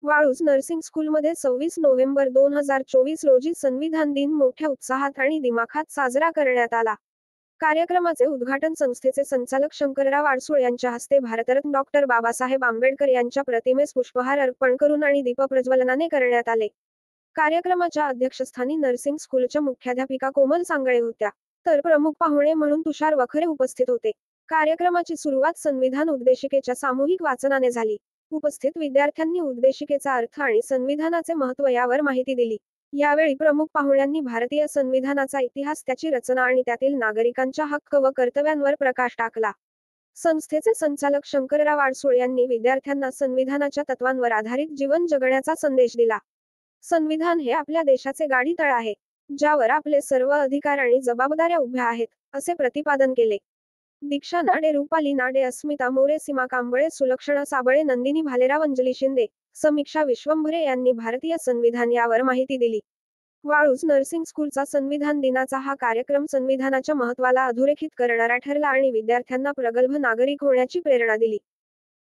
Waluj nursing स्कूलमध्ये 26 November 2024 रोजी संविधान दिन मोठ्या उत्साहात आणि दिमाखात साजरा करण्यात आला. कार्यक्रमाचे उद्घाटन संस्थेचे संचालक शंकरराव आडसूळ यांच्या हस्ते भारतरत्न डॉक्टर बाबासाहेब आंबेडकर यांच्या प्रतिमेस पुष्पहार अर्पण करून आणि दीपप्रज्वलनाने करण्यात आले. कार्यक्रमाच्या अध्यक्षस्थानी नर्सिंग स्कूलच्या मुख्याध्यापिका कोमल सांगळे होत्या. तर प्रमुख पाहुणे म्हणून तुषार वखरे उपस्थित होते. कार्यक्रमाची सुरुवात संविधान उद्देशिकेच्या सामूहिक वाचनाने झाली. उपस्थित विद्यार्थ्यांनी उद्देशिकेचा अर्थ आणि संविधानाचे महत्त्व यावर माहिती दिली. यावेळी प्रमुख पाहुण्यांनी भारतीय संविधानाचा इतिहास, त्याची रचना आणि त्यातील नागरिकांच्या हक्क व कर्तव्यांवर प्रकाश टाकला. संस्थेचे संचालक शंकरराव आडसूळ यांनी विद्यार्थ्यांना संविधानाच्या तत्वांवर आधारित जीवन जगण्याचा संदेश दिला. संविधान हे आपल्या देशाचे गाडीतळ आहे, ज्यावर आपले सर्व अधिकार आणि जबाबदाऱ्या उभ्या आहेत, असे प्रतिपादन केले. दीक्षा नाडे, रुपाली नाडे, अस्मिता मोरे, सीमा कांबळे, सुलक्षणा साबळे, नंदिनी भालेराव, अंजली शिंदे, समीक्षा विश्वंभरे यांनी भारतीय संविधान यावर माहिती दिली. वाळूज नर्सिंग स्कूलचा संविधान दिनाचा हा कार्यक्रम संविधानाच्या महत्त्वाला अधोरेखित करणारा ठरला आणि विद्यार्थ्यांना प्रगल्भ नागरिक होण्याची प्रेरणा दिली.